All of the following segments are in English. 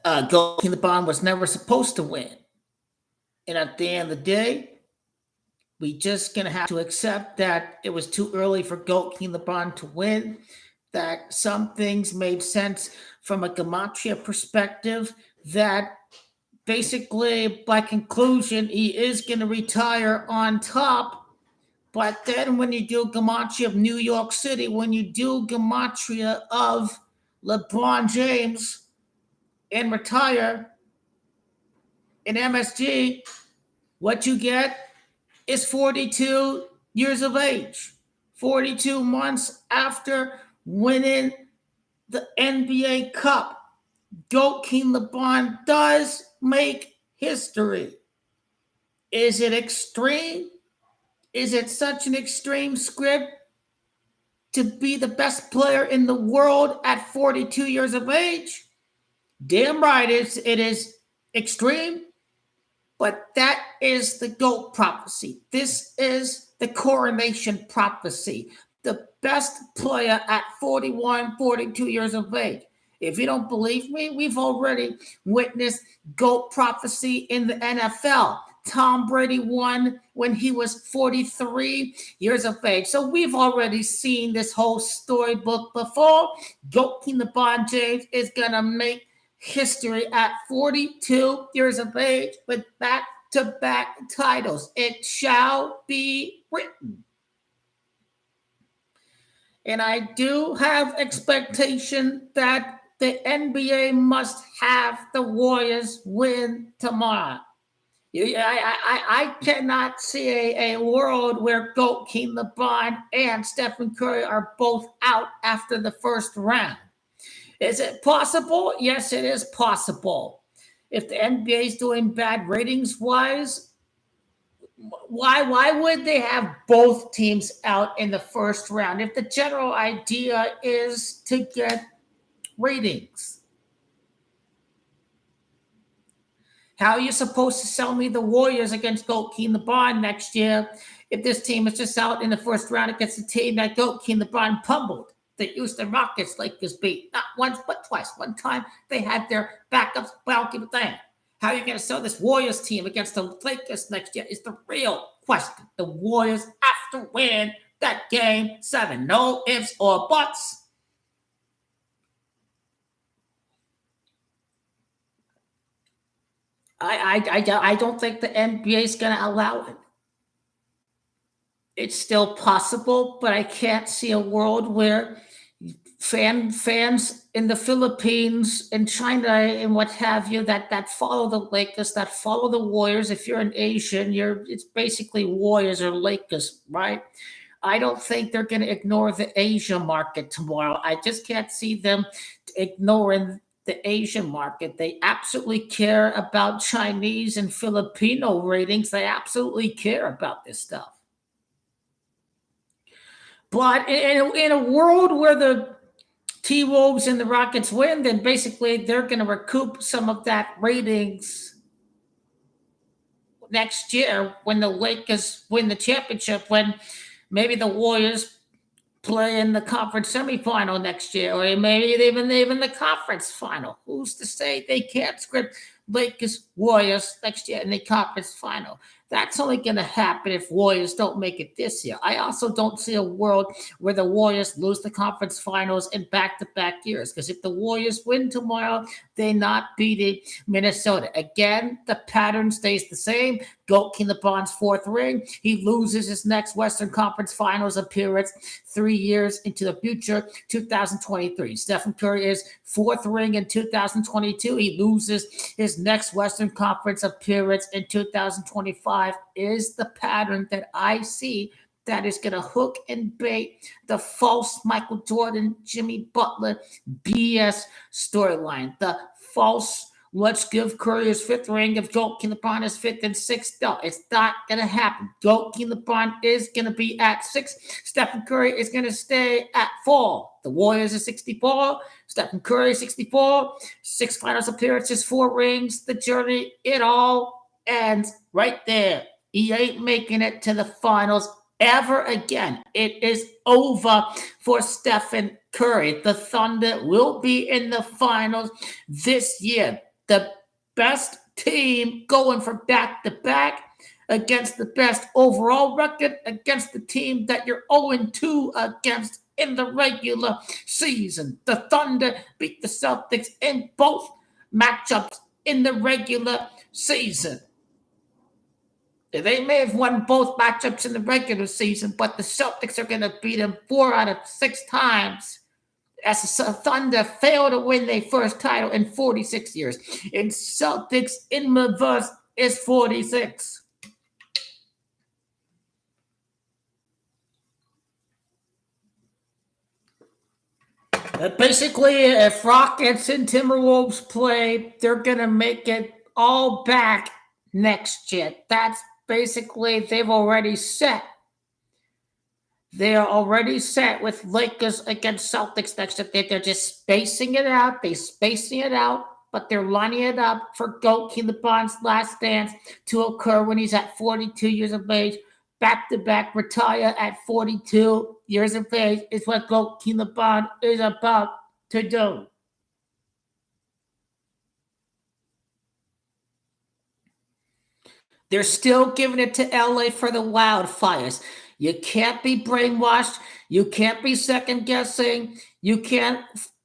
Gold King LeBron was never supposed to win. And at the end of the day, we just gonna have to accept that it was too early for Goat King LeBron to win. That some things made sense from a gematria perspective. That basically, by conclusion, he is gonna retire on top. But then, when you do gematria of New York City, when you do gematria of LeBron James and retire in MSG, what you get is 42 years of age, 42 months after winning the NBA Cup. Goat King LeBron does make history. Is it extreme? Is it such an extreme script to be the best player in the world at 42 years of age? Damn right, it is extreme. But that is the GOAT prophecy. This is the coronation prophecy. The best player at 41, 42 years of age. If you don't believe me, we've already witnessed GOAT prophecy in the NFL. Tom Brady won when he was 43 years of age. So we've already seen this whole storybook before. GOAT King LeBron James is going to make history at 42 years of age with back-to-back titles. It shall be written. And I do have expectation that the NBA must have the Warriors win tomorrow. I cannot see a world where Goat King LeBron and Stephen Curry are both out after the first round. Is it possible? Yes, it is possible. If the NBA is doing bad ratings wise, why would they have both teams out in the first round if the general idea is to get ratings? How are you supposed to sell me the Warriors against Goat King LeBron next year if this team is just out in the first round against the team that Goat King LeBron pummeled? The Houston Rockets Lakers beat not once but twice. One time they had their backups. But I'll give it that. How are you going to sell this Warriors team against the Lakers next year is the real question. The Warriors have to win that game 7. No ifs or buts. I don't think the NBA is going to allow it. It's still possible, but I can't see a world where fans in the Philippines and China and what have you that follow the Lakers, that follow the Warriors. If you're an Asian, it's basically Warriors or Lakers, right? I don't think they're going to ignore the Asia market tomorrow. I just can't see them ignoring the Asian market. They absolutely care about Chinese and Filipino ratings. They absolutely care about this stuff. But in a world where the T-Wolves and the Rockets win, then basically they're going to recoup some of that ratings next year when the Lakers win the championship, when maybe the Warriors play in the conference semifinal next year, or maybe even the conference final. Who's to say they can't script Lakers Warriors next year in the conference final? That's only going to happen if Warriors don't make it this year. I also don't see a world where the Warriors lose the conference finals in back-to-back years, because if the Warriors win tomorrow, they're not beating Minnesota. Again, the pattern stays the same. Goat King LeBron's 4th ring. He loses his next Western Conference Finals appearance 3 years into the future, 2023. Stephen Curry is 4th ring in 2022. He loses his next Western Conference appearance in 2025. Is the pattern that I see that is going to hook and bait the false Michael Jordan, Jimmy Butler BS storyline. The false, let's give Curry his 5th ring if Goat King LeBron is 5th and 6th. No, it's not going to happen. Goat King LeBron is going to be at 6. Stephen Curry is going to stay at 4. The Warriors are 64. Stephen Curry 64. 6 finals appearances, 4 rings. The journey, it all ends right there. He ain't making it to the finals ever again. It is over for Stephen Curry. The Thunder will be in the finals this year. the best team going for back-to-back against the best overall record against the team that you're 0-2 against in the regular season. The Thunder beat the Celtics in both matchups in the regular season. They may have won both matchups in the regular season, but the Celtics are going to beat them 4 out of 6 times as the Thunder failed to win their first title in 46 years. And Celtics in reverse is 46. Basically, if Rockets and Timberwolves play, they're going to make it all back next year. That's basically, they've already set. They are already set with Lakers against Celtics next year. They're just spacing it out. They're spacing it out, but they're lining it up for GOAT King LeBron's last dance to occur when he's at 42 years of age. Back-to-back retire at 42 years of age is what GOAT King LeBron is about to do. They're still giving it to LA for the wildfires. You can't be brainwashed. You can't be second guessing. You can't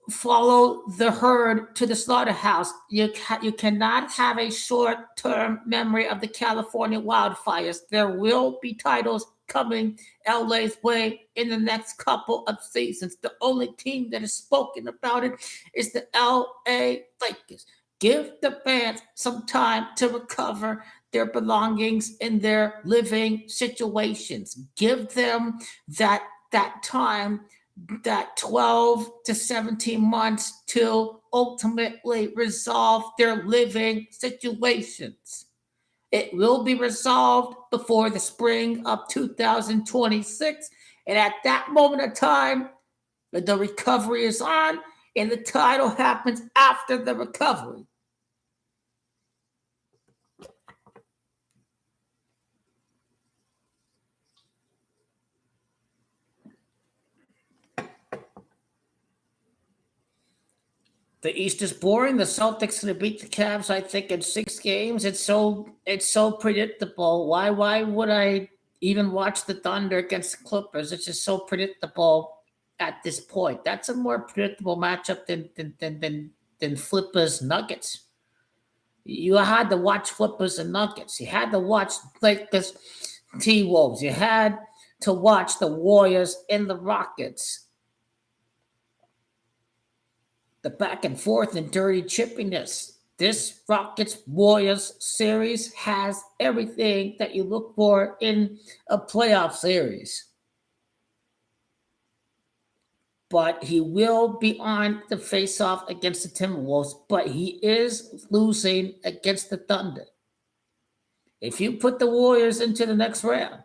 follow the herd to the slaughterhouse. You cannot have a short-term memory of the California wildfires. There will be titles coming LA's way in the next couple of seasons. The only team that has spoken about it is the LA Lakers. Give the fans some time to recover their belongings in their living situations. Give them that time, that 12 to 17 months to ultimately resolve their living situations. It will be resolved before the spring of 2026. And at that moment of time, the recovery is on and the title happens after the recovery. The East is boring. The Celtics going to beat the Cavs, I think, in 6 games. It's so predictable. Why would I even watch the Thunder against the Clippers? It's just so predictable at this point. That's a more predictable matchup than Flippers Nuggets. You had to watch Flippers and Nuggets. You had to watch Lakers T-Wolves. You had to watch the Warriors and the Rockets. The back and forth and dirty chippiness. This Rockets Warriors series has everything that you look for in a playoff series. But he will be on the face-off against the Timberwolves, but he is losing against the Thunder. If you put the Warriors into the next round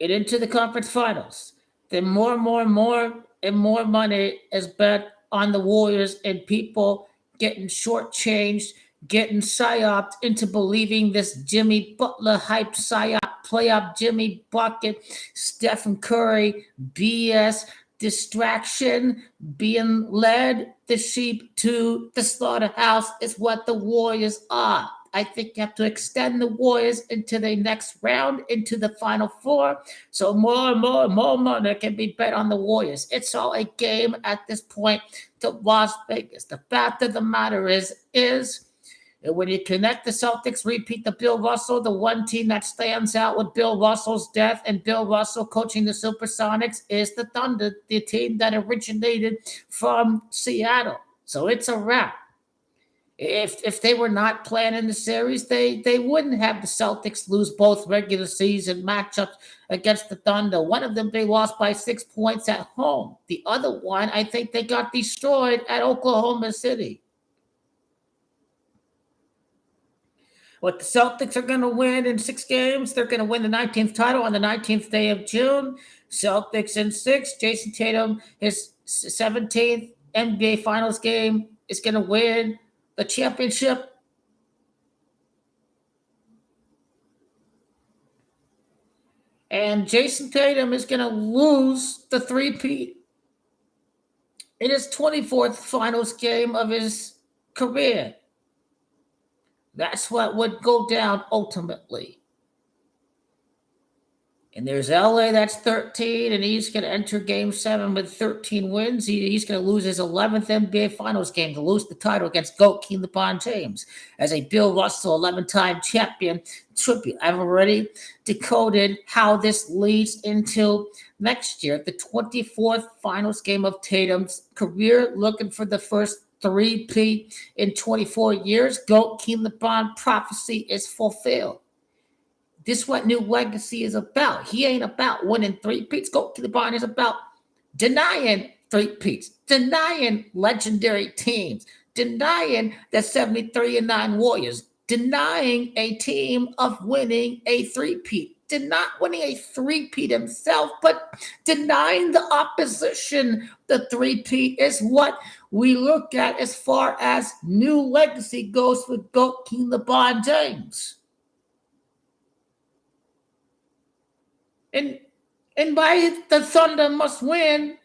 and into the conference finals, then more money is bet on the Warriors and people getting shortchanged, getting psyoped into believing this Jimmy Butler hype psyop, playoff Jimmy Bucket, Stephen Curry, BS, distraction, being led the sheep to the slaughterhouse is what the Warriors are. I think you have to extend the Warriors into the next round, into the Final Four, so more money can be bet on the Warriors. It's all a game at this point to Las Vegas. The fact of the matter is when you connect the Celtics, repeat the Bill Russell, the one team that stands out with Bill Russell's death and Bill Russell coaching the Supersonics is the Thunder, the team that originated from Seattle. So it's a wrap. If they were not playing in the series, they wouldn't have the Celtics lose both regular season matchups against the Thunder. One of them they lost by 6 points at home. The other one, I think they got destroyed at Oklahoma City. What the Celtics are going to win in 6 games, they're going to win the 19th title on the 19th day of June. Celtics in 6. Jason Tatum, his 17th NBA Finals game, is going to win the championship. And Jason Tatum is going to lose the three-peat in his 24th finals game of his career. That's what would go down ultimately. And there's LA that's 13, and he's going to enter game 7 with 13 wins. He's going to lose his 11th NBA Finals game to lose the title against GOAT King LeBron James as a Bill Russell 11-time champion tribute. I've already decoded how this leads into next year, the 24th Finals game of Tatum's career, looking for the first three-peat in 24 years. GOAT King LeBron prophecy is fulfilled. This is what New Legacy is about. He ain't about winning three-peats. GOAT King LeBron is about denying three-peats, denying legendary teams, denying the 73-9 Warriors, denying a team of winning a three-peat, not winning a three-peat himself, but denying the opposition. The three-peat is what we look at as far as New Legacy goes with GOAT King LeBron James. And why the Thunder must win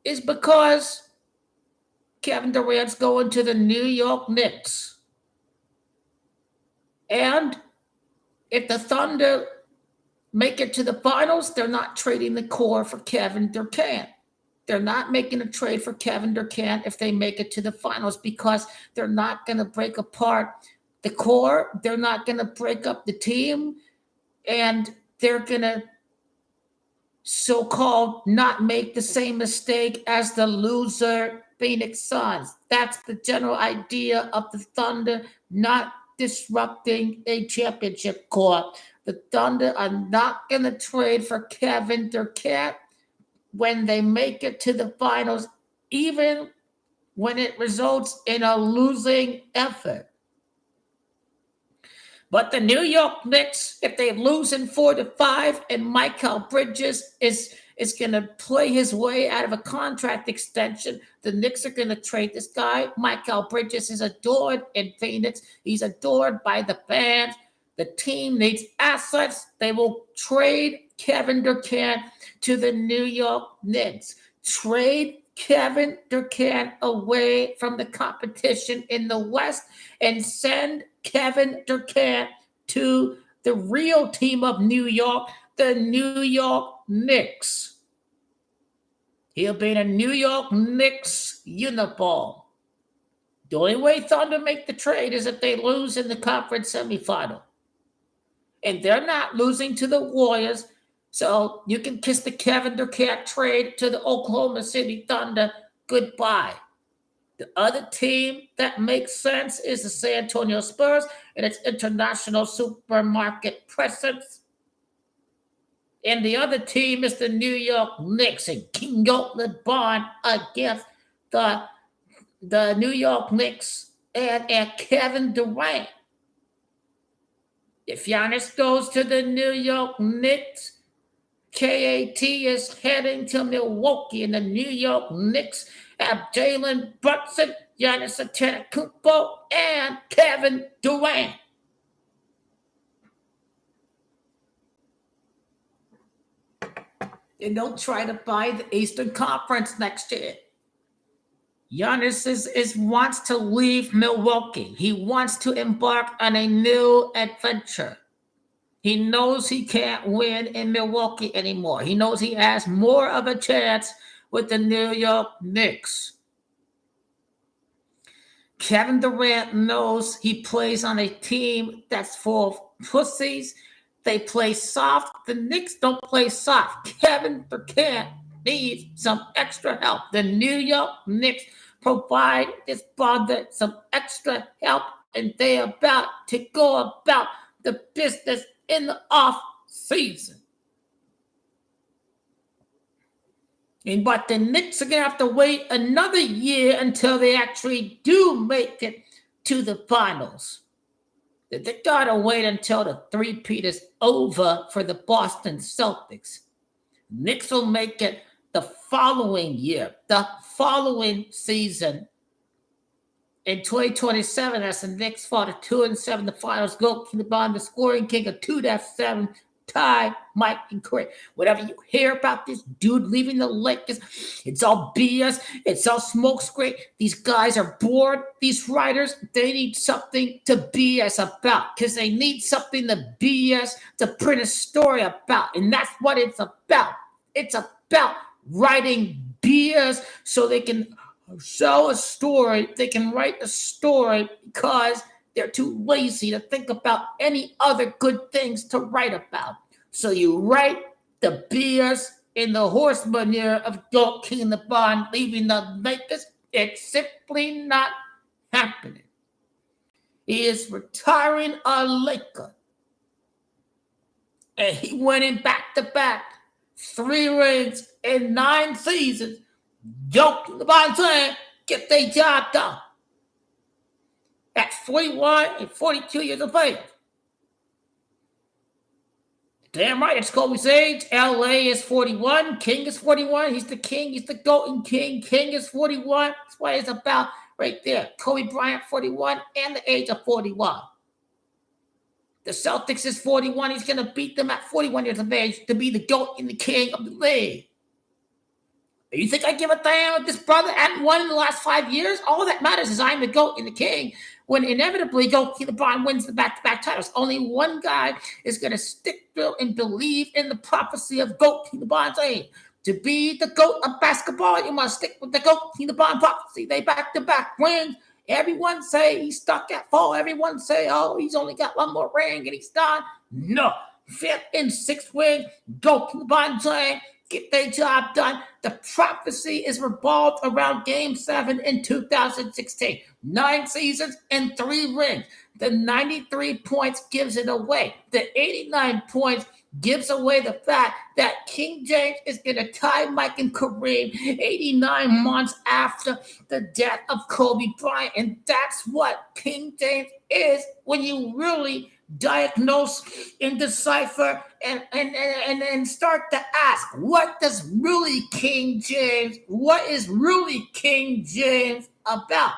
is because Kevin Durant's going to the New York Knicks. And if the Thunder make it to the finals, they're not trading the core for Kevin Durant. They're not making a trade for Kevin Durant if they make it to the finals because they're not going to break apart the core. They're not going to break up the team. And they're going to so-called not make the same mistake as the loser Phoenix Suns. That's the general idea of the Thunder not disrupting a championship core. The Thunder are not going to trade for Kevin Durant when they make it to the finals, even when it results in a losing effort. But the New York Knicks, if they lose in 4-5 and Mikal Bridges is going to play his way out of a contract extension, the Knicks are going to trade this guy. Mikal Bridges is adored in Phoenix. He's adored by the fans. The team needs assets. They will trade Kevin Durant to the New York Knicks. Trade Kevin Durant away from the competition in the West and send Kevin Durant to the real team of New York, the New York Knicks. He'll be in a New York Knicks uniform. The only way Thunder make the trade is if they lose in the conference semifinal. And they're not losing to the Warriors. So you can kiss the Kevin Durant trade to the Oklahoma City Thunder goodbye. The other team that makes sense is the San Antonio Spurs and its international supermarket presence. And the other team is the New York Knicks and King LeBron against the New York Knicks and Kevin Durant. If Giannis goes to the New York Knicks, KAT is heading to Milwaukee, and the New York Knicks have Jalen Brunson, Giannis Antetokounmpo, and Kevin Durant. And they'll try to buy the Eastern Conference next year. Giannis wants to leave Milwaukee. He wants to embark on a new adventure. He knows he can't win in Milwaukee anymore. He knows he has more of a chance with the New York Knicks. Kevin Durant knows he plays on a team that's full of pussies. They play soft. The Knicks don't play soft. Kevin Durant needs some extra help. The New York Knicks provide this brother some extra help, and they're about to go about the business in the off season. But the Knicks are going to have to wait another year until they actually do make it to the finals. They got to wait until the three-peat is over for the Boston Celtics. Knicks will make it the following year, the following season. In 2027, as the Knicks fall to 2-7, the finals, GOAT King LeBron, the scoring king of 2-7, Ty, Mike, and Craig. Whatever you hear about this dude leaving the Lakers, it's all BS. It's all smokescreen. These guys are bored. These writers, they need something to BS about because they need something to BS to print a story about. And that's what it's about. It's about writing BS so they can sell a story. They can write a story because they're too lazy to think about any other good things to write about. So you write the BS in the horse manure of Goat King the Bond leaving the Lakers. It's simply not happening. He is retiring a Laker. And he went in back-to-back 3 rings in 9 seasons. Goat King the Bond saying, get their job done. At 41 and 42 years of age. Damn right, it's Kobe's age. LA is 41. King is 41. He's the king. He's the golden king. King is 41. That's what it's about right there. Kobe Bryant, 41, and the age of 41. The Celtics is 41. He's going to beat them at 41 years of age to be the GOAT and the king of the league. You think I give a damn if this brother hadn't won in the last 5 years? All that matters is I'm the GOAT and the king. When inevitably Goat King LeBron wins the back-to-back titles, only one guy is going to stick through and believe in the prophecy of Goat King LeBron saying, to be the GOAT of basketball, you must stick with the Goat King LeBron prophecy. They back-to-back wins. Everyone say he's stuck at 4. Everyone say, oh, he's only got 1 more ring and he's done. No. 5th and 6th ring, Goat King LeBron saying, get their job done. The prophecy is revolved around Game 7 in 2016. 9 seasons and 3 rings. The 93 points gives it away. The 89 points gives away the fact that King James is going to tie Mike and Kareem 89 months after the death of Kobe Bryant. And that's what King James is when you really diagnose and decipher and start to ask, what is really King James about?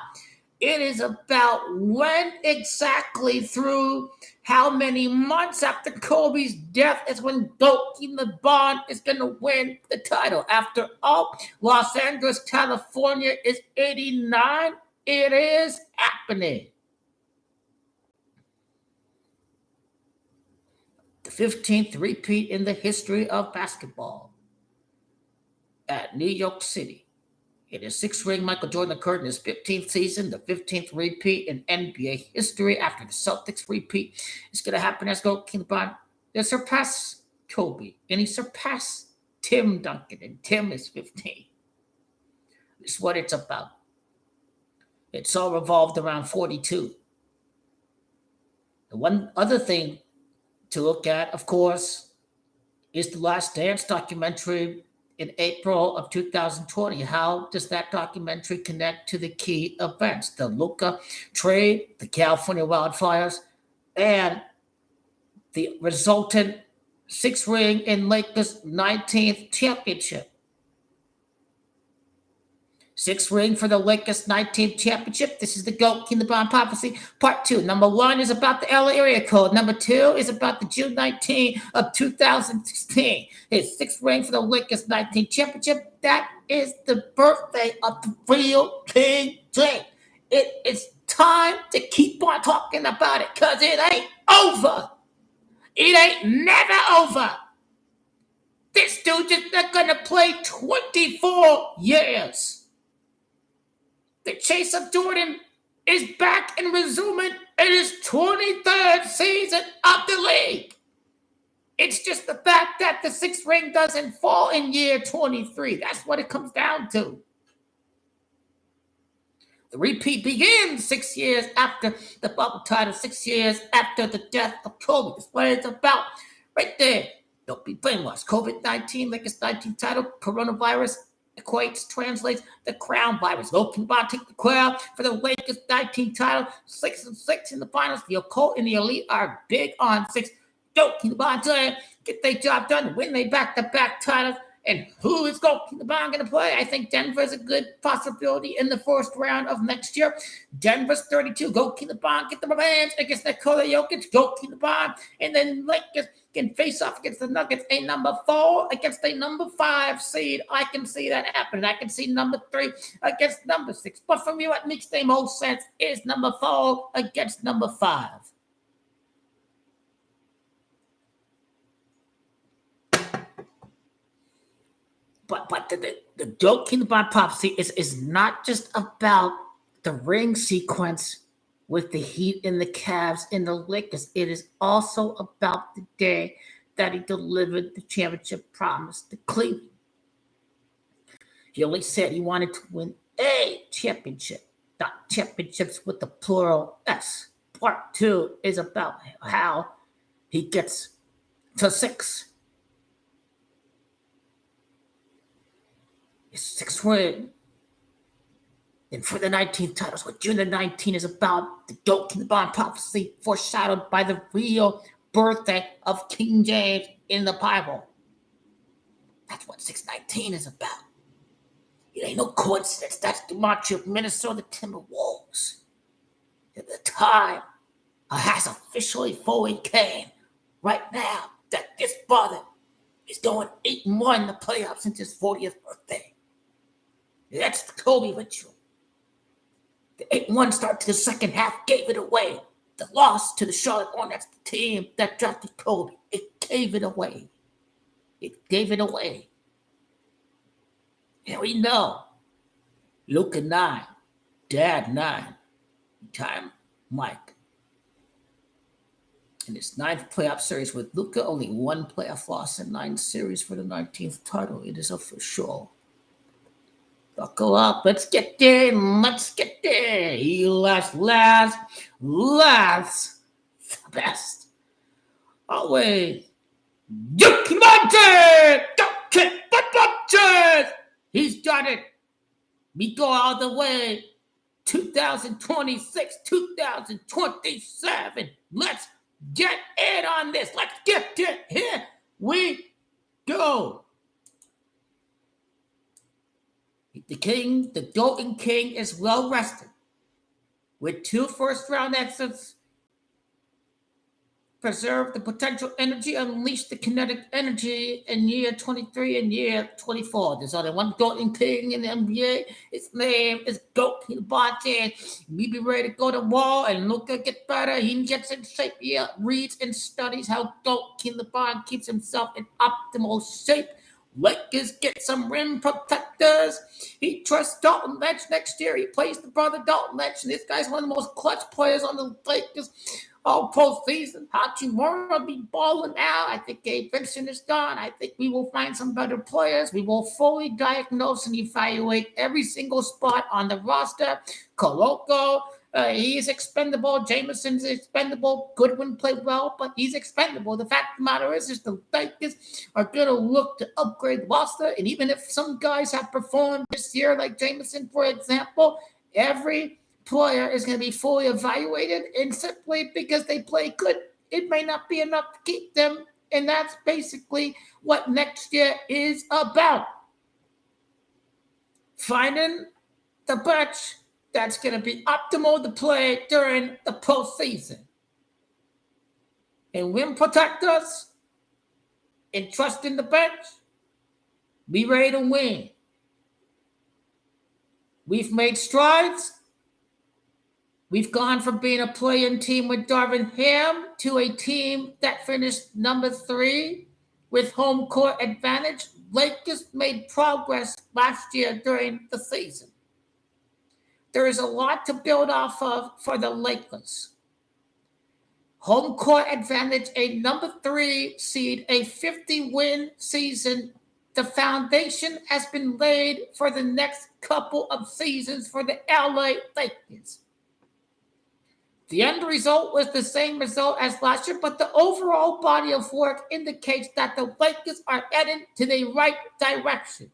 It is about when exactly through how many months after Kobe's death is when Goat King LeBron is going to win the title. After all, Los Angeles, California is 89. It is happening. The 15th repeat in the history of basketball at New York City. In his 6th ring, Michael Jordan occurred in his 15th season, the 15th repeat in NBA history after the Celtics repeat. It's going to happen as Goat King LeBron. They surpass Kobe, and he surpassed Tim Duncan, and Tim is 15. This is what it's about. It's all revolved around 42. The one other thing to look at, of course, is the Last Dance documentary in April of 2020. How does that documentary connect to the key events? The Luka trade, the California wildfires, and the resultant 6th ring in Lakers' 19th championship. 6th ring for the Lakers' 19th championship. This is the Goat King LeBron prophecy. Part 2. Number 1 is about the LA area code. Number 2 is about the June 19 of 2016. His 6th ring for the Lakers' 19th championship. That is the birthday of the real King James. It is time to keep on talking about it because it ain't over. It ain't never over. This dude is not going to play 24 years. The chase of Jordan is back and resuming in his 23rd season of the league. It's just the fact that the 6th ring doesn't fall in year 23. That's what it comes down to. The repeat begins 6 years after the bubble title, 6 years after the death of Kobe. That's what it's about right there. Don't be brainwashed. COVID-19, Lakers 19 title, coronavirus, translates the crown virus. Goat King LeBron take the crown for the Lakers 19 title, 6-6 in the finals. The occult and the elite are big on 6. Goat King LeBron get their job done, win their back-to-back titles, And who is Goalkeeper LeBron going to play? I think Denver is a good possibility in the first round of next year. Denver's 32. Goalkeeper LeBron get the revenge against Nikola Jokic. Goalkeeper LeBron. And then Lakers can face off against the Nuggets. A number 4 against a number 5 seed. I can see that happen. I can see number 3 against number 6. But for me, what makes the most sense is number 4 against number 5. But the Joakim LeBron prophecy is not just about the ring sequence with the Heat and the Cavs and the Lakers. It is also about the day that he delivered the championship promise to Cleveland. He only said he wanted to win a championship, not championships with the plural S. Part 2 is about how he gets to 6. His 6th win. And for the 19th titles, what June the 19th is about, the Joakim LeBron prophecy foreshadowed by the real birthday of King James in the Bible. That's what 619 is about. It ain't no coincidence. That's the march of Minnesota Timberwolves. At the time has officially fully came. Right now, that this brother is going 8-1 in the playoffs since his 40th birthday. That's the Kobe ritual. The 8-1 start to the second half gave it away. The loss to the Charlotte Hornets, the team that drafted Kobe, it gave it away. It gave it away. And we know Luka 9, Dad 9, time Mike. In his 9th playoff series with Luka, only 1 playoff loss in 9 series for the 19th title. It is official. Buckle up. Let's get there. Let's get there. He last the best. Always. Joakim LeBron. He's done it. We go all the way. 2026, 2027. Let's get in on this. Let's get it. Here we go. The king, the Golden King, is well rested. With 2 first-round exits, preserve the potential energy, unleash the kinetic energy in year 23 and year 24. There's only one Golden King in the NBA. His name is Joakim LeBron. We be ready to go to war and Luka get better. He gets in shape. He reads and studies how Joakim LeBron keeps himself in optimal shape. Lakers get some rim protectors. He trusts Dalton Lynch next year. He plays the brother Dalton Lynch, and this guy's one of the most clutch players on the Lakers all postseason. Hachimura will be balling out. I think Gabe Vincent is gone. I think we will find some better players. We will fully diagnose and evaluate every single spot on the roster. Koloko, he's expendable. Jameson's expendable. Goodwin played well, but he's expendable. The fact of the matter is the Lakers are going to look to upgrade the roster. And even if some guys have performed this year, like Jameson, for example, every player is going to be fully evaluated. And simply because they play good, it may not be enough to keep them. And that's basically what next year is about. Finding the bench that's going to be optimal to play during the postseason. And rim protectors and trust in the bench, be ready to win. We've made strides. We've gone from being a play-in team with Darvin Ham to a team that finished number 3 with home court advantage. Lakers made progress last year during the season. There is a lot to build off of for the Lakers. Home court advantage, a number 3 seed, a 50-win season. The foundation has been laid for the next couple of seasons for the LA Lakers. The end result was the same result as last year, but the overall body of work indicates that the Lakers are heading to the right direction.